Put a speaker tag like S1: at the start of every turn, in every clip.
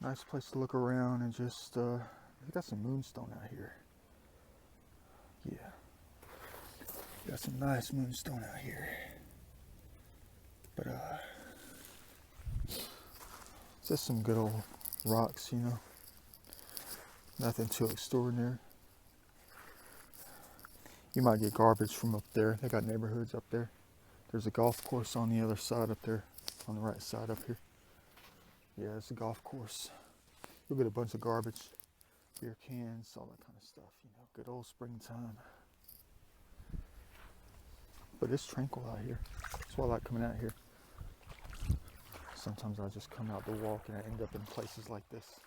S1: Nice place to look around and just, we got some moonstone out here. Yeah. Got some nice moonstone out here. But, just some good old rocks, you know. Nothing too extraordinary. You might get garbage from up there. They got neighborhoods up there. There's a golf course on the other side up there, on the right side up here. Yeah, it's a golf course. You'll get a bunch of garbage, beer cans, all that kind of stuff, you know. Good old springtime. But it's tranquil out here. That's why I like coming out here. Sometimes I just come out to walk and I end up in places like this.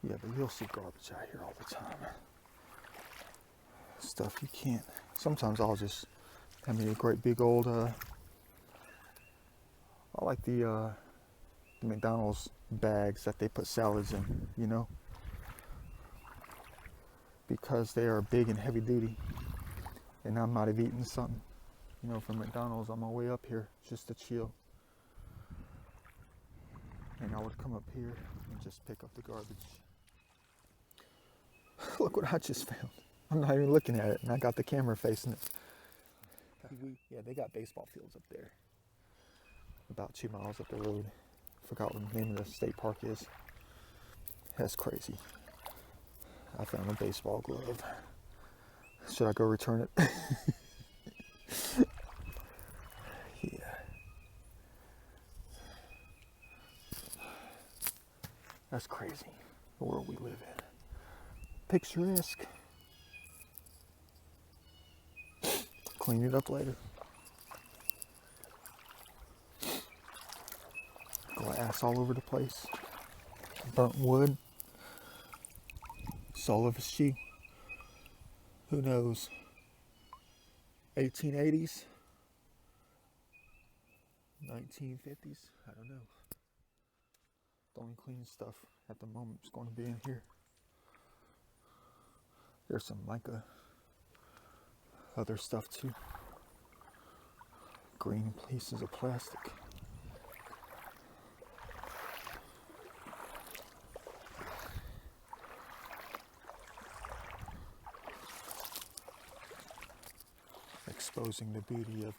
S1: Yeah, but you'll see garbage out here all the time. Stuff you can't. Sometimes I'll just have me a great big old, I like the McDonald's bags that they put salads in, you know, because they are big and heavy duty. And I might have eaten something, you know, from McDonald's on my way up here just to chill. And I would come up here and just pick up the garbage. Look what I just found. I'm not even looking at it, and I got the camera facing it. Yeah, they got baseball fields up there. About 2 miles up the road. Forgot what the name of the state park is. That's crazy. I found a baseball glove. Should I go return it? Yeah. That's crazy, the world we live in. Picturesque. Clean it up later. Glass all over the place. Burnt wood. Sole of a shoe. Who knows? 1880s? 1950s? I don't know. The only clean stuff at the moment is going to be in here. There's some mica. Other stuff too. Green pieces of plastic. Exposing the beauty of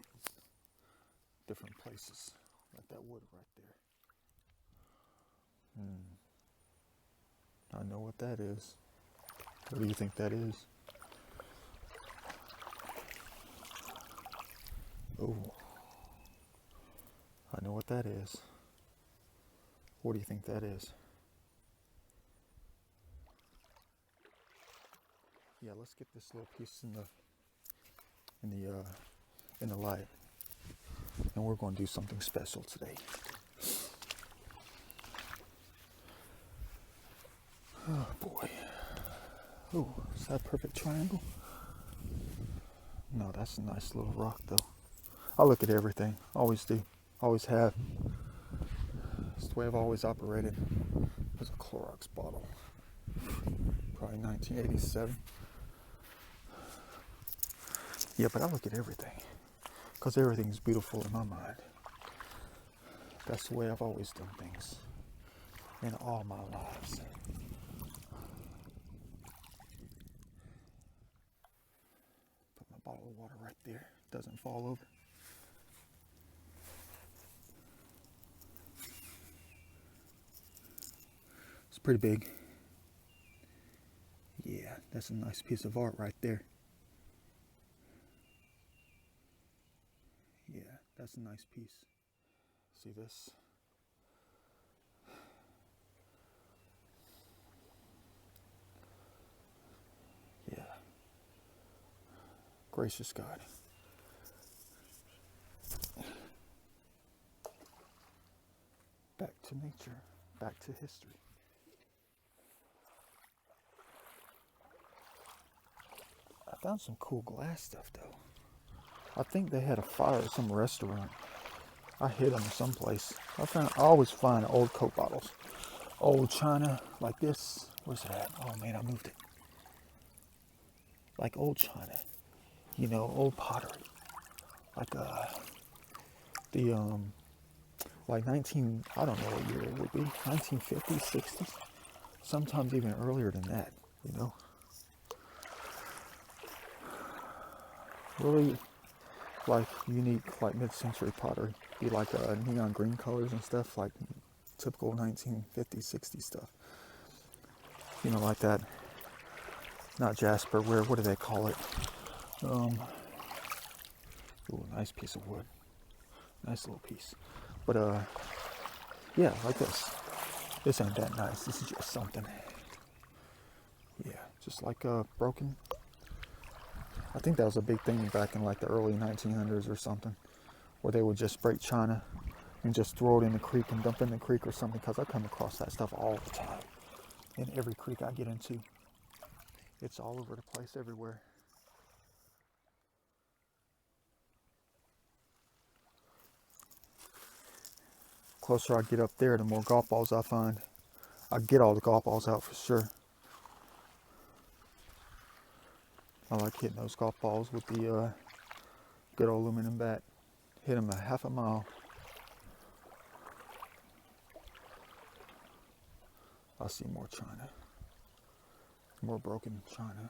S1: different places, like that wood right there. I know what that is. What do you think that is? Oh, I know what that is. What do you think that is? Yeah, let's get this little piece in the light, and we're going to do something special today. Oh boy. Oh, is that a perfect triangle? No, that's a nice little rock though. I look at everything, always do, always have. It's the way I've always operated. There's a Clorox bottle, probably 1987. Yeah, but I look at everything, because everything is beautiful in my mind. That's the way I've always done things, in all my lives. Put my bottle of water right there, doesn't fall over. It's pretty big. Yeah, that's a nice piece of art right there. Yeah, that's a nice piece. See this? Yeah. Gracious God. Back to nature, back to history. I found some cool glass stuff though. I think they had a fire at some restaurant. I hid them someplace. I always find old Coke bottles. Old china like this. Where's it at? Oh man, I moved it. Like old china. You know, old pottery. like the like 19, I don't know what year it would be, 1950s, 60s, sometimes even earlier than that, you know. Really like unique, like mid-century pottery. Be like neon green colors and stuff, like typical 1950s, 60s stuff. You know, like that. Not jasper. What do they call it? Ooh, nice piece of wood. Nice little piece. But yeah, like this. This ain't that nice. This is just something. Yeah, just like broken. I think that was a big thing back in like the early 1900s or something, where they would just break china and just throw it in the creek and dump it in the creek or something, because I come across that stuff all the time in every creek I get into. It's all over the place, everywhere. Closer I get up there, the more golf balls I find. I get all the golf balls out for sure. I like hitting those golf balls with the good old aluminum bat. Hit them a half a mile. I see more china. More broken china.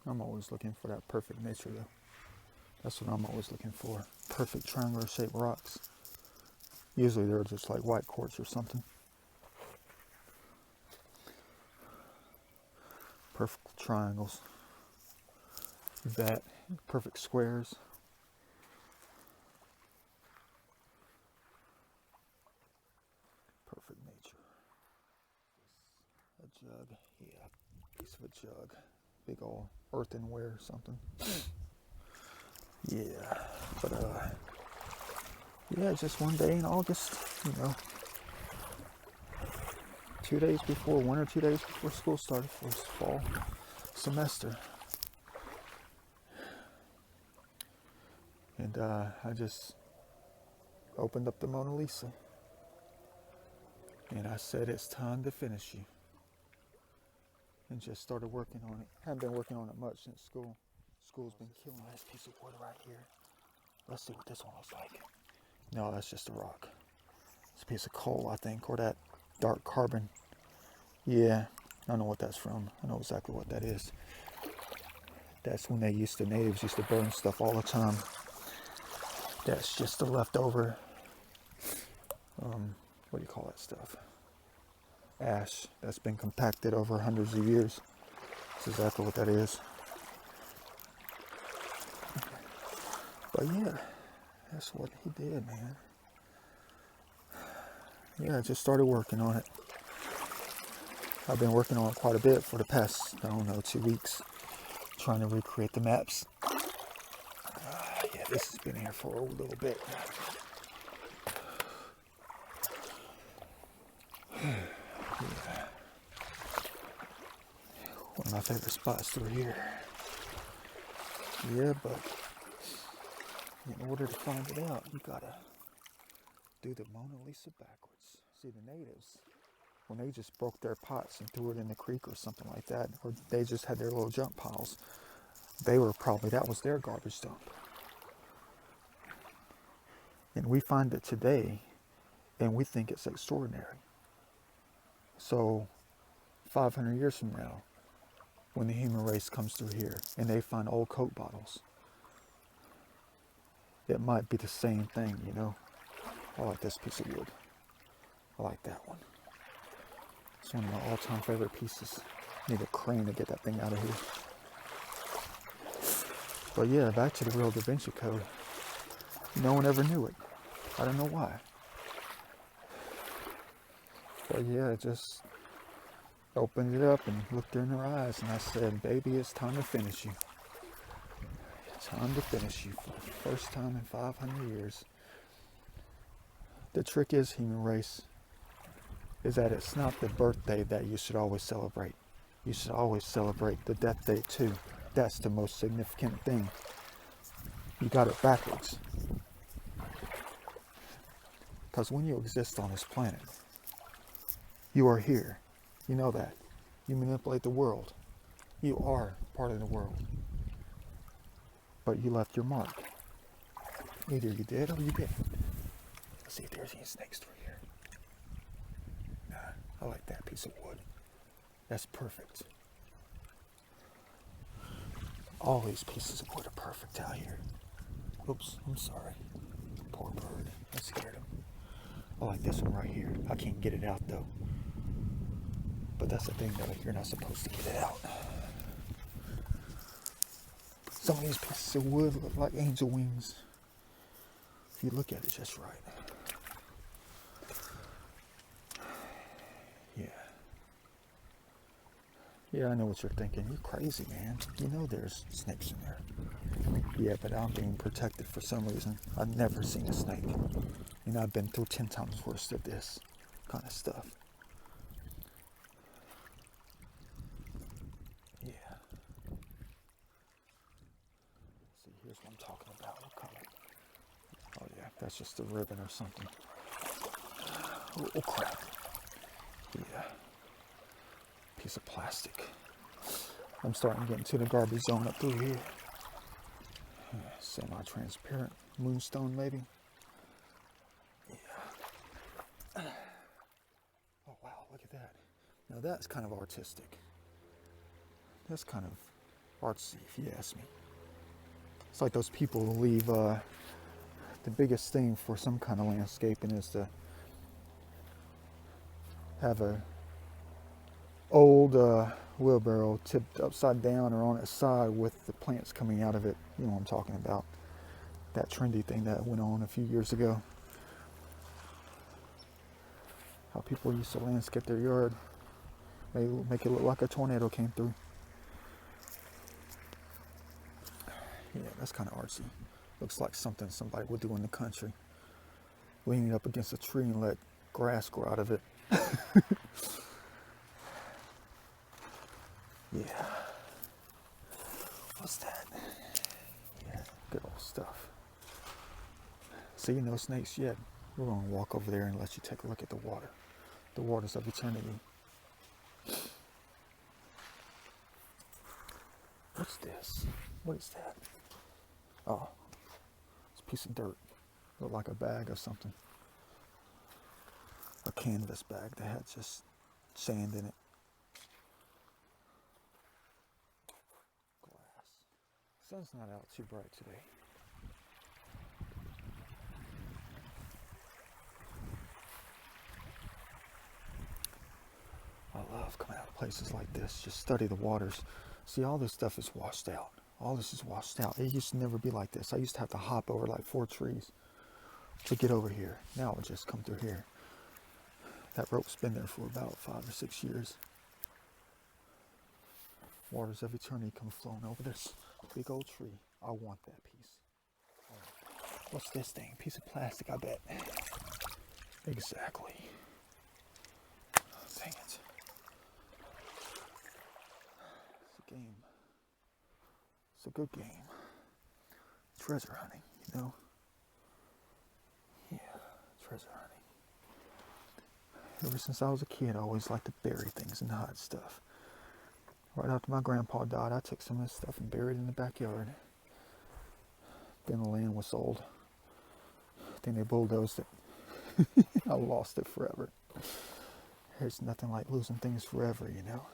S1: I'm always looking for that perfect nature though. That's what I'm always looking for. Perfect triangular shaped rocks. Usually they're just like white quartz or something. Perfect triangles. That. Perfect squares. Perfect nature. A jug. Yeah. Piece of a jug. Big old earthenware or something. Yeah. But yeah, just one day in August, you know. 2 days before, 1 or 2 days before school started for this fall semester. And I just opened up the Mona Lisa. And I said, it's time to finish you. And just started working on it. Haven't been working on it much since school. School's been killing me. Nice piece of wood right here. Let's see what this one looks like. No, that's just a rock. It's a piece of coal, I think, or that dark carbon. Yeah, I don't know what that's from. I know exactly what that is. That's when the natives used to burn stuff all the time. That's just the leftover, what do you call that stuff? Ash that's been compacted over hundreds of years. That's exactly what that is. But yeah, that's what he did, man. Yeah, I just started working on it. I've been working on it quite a bit for the past, I don't know, 2 weeks, trying to recreate the maps. Yeah, this has been here for a little bit. Yeah. One of my favorite spots through here. Yeah, but in order to find it out, you gotta do the Mona Lisa backwards. See, the natives, when they just broke their pots and threw it in the creek or something like that, or they just had their little junk piles, that was their garbage dump. And we find it today, and we think it's extraordinary. So 500 years from now, when the human race comes through here and they find old Coke bottles, it might be the same thing, you know. I like this piece of wood. I like that one. It's one of my all-time favorite pieces. Need a crane to get that thing out of here. But yeah, back to the real Da Vinci Code. No one ever knew it. I don't know why. But yeah, just opened it up and looked her in her eyes, and I said, baby, it's time to finish you. It's time to finish you for the first time in 500 years. The trick is, human race, is that it's not the birthday that you should always celebrate. You should always celebrate the death date too. That's the most significant thing. You got it backwards. Because when you exist on this planet, you are here. You know that. You manipulate the world. You are part of the world. But you left your mark. Either you did or you didn't. Let's see if there's any snakes through here. Nah, I like that piece of wood. That's perfect. All these pieces of wood are perfect out here. Oops, I'm sorry. Poor bird. I scared him. I like this one right here. I can't get it out though. But that's the thing though, you're not supposed to get it out. Some of these pieces of wood look like angel wings. If you look at it just right. Yeah. Yeah, I know what you're thinking. You're crazy, man. You know there's snakes in there. Yeah, but I'm being protected for some reason. I've never seen a snake. You know, I've been through 10 times worse of this kind of stuff. Yeah. See, here's what I'm talking about. What color? Oh yeah, that's just a ribbon or something. Oh crap. Yeah. Piece of plastic. I'm starting to get into the garbage zone up through here. Yeah, semi-transparent moonstone maybe. Yeah. Oh wow, look at that. Now that's kind of artistic. That's kind of artsy if you ask me. It's like those people who leave the biggest thing for some kind of landscaping is to have a old wheelbarrow tipped upside down or on its side with the plants coming out of it. You know what I'm talking about. That trendy thing that went on a few years ago. How people used to landscape their yard. Make it look like a tornado came through. Yeah, that's kind of artsy. Looks like something somebody would do in the country. Leaning up against a tree and let grass grow out of it. Yeah. What's that? Yeah, good old stuff. See, no snakes yet. We're going to walk over there and let you take a look at the water. The waters of eternity. What's this? What is that? Oh, it's a piece of dirt. Looked like a bag or something. A canvas bag that had just sand in it. Glass. Sun's not out too bright today. I love coming out of places like this. Just study the waters. See, all this stuff is washed out. All this is washed out. It used to never be like this. I used to have to hop over like 4 trees to get over here. Now it just come through here. That rope's been there for about 5 or 6 years. Waters of eternity come flowing over this big old tree. I want that piece. What's this thing? Piece of plastic, I bet. Exactly. Dang it. It's a game. It's a good game. Treasure hunting, you know? Yeah, treasure hunting. Ever since I was a kid, I always liked to bury things and hide stuff. Right after my grandpa died, I took some of this stuff and buried it in the backyard. Then the land was sold. Then they bulldozed it. I lost it forever. There's nothing like losing things forever, you know?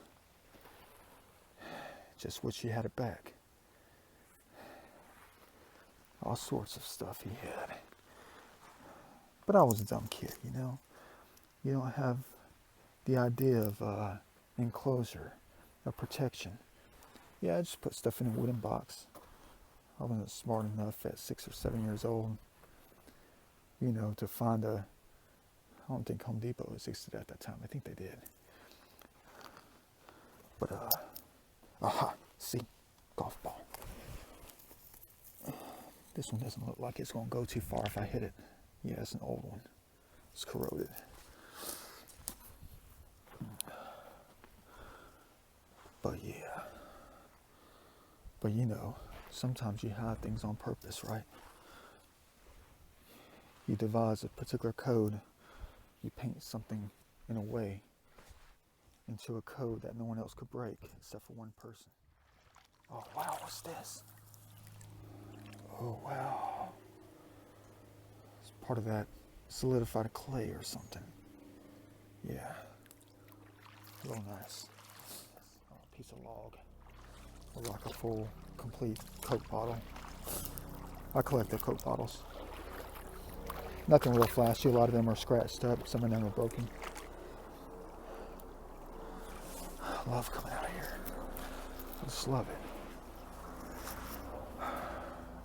S1: Just wish you had it back. All sorts of stuff he had. But I was a dumb kid, you know? You don't have the idea of enclosure, of protection. Yeah, I just put stuff in a wooden box. I wasn't smart enough at 6 or 7 years old, you know, to find I don't think Home Depot existed at that time. I think they did. But, aha, see, golf ball. This one doesn't look like it's going to go too far if I hit it. Yeah, it's an old one. It's corroded. But yeah. But you know, Sometimes you hide things on purpose, right? You devise a particular code. You paint something in a way into a code that no one else could break except for one person. Oh wow, what's this? Oh wow. It's part of that solidified clay or something. Yeah. Real nice. Oh, a piece of log. Or like a full, complete Coke bottle. I collect the Coke bottles. Nothing real flashy. A lot of them are scratched up. Some of them are broken. I love coming out here. I just love it.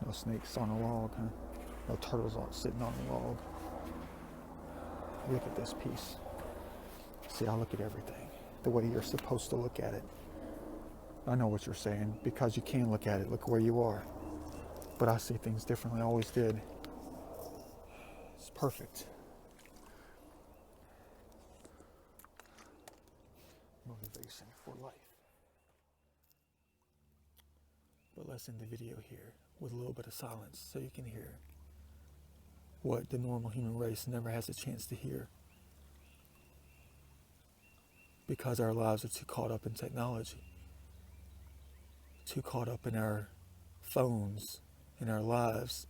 S1: No snakes on a log, huh? No turtles all sitting on the log. Look at this piece. See, I look at everything the way you're supposed to look at it. I know what you're saying, because you can look at it. Look where you are. But I see things differently. I always did. It's perfect. Motivation for life. But let's end the video here with a little bit of silence so you can hear what the normal human race never has a chance to hear. Because our lives are too caught up in technology, too caught up in our phones, in our lives,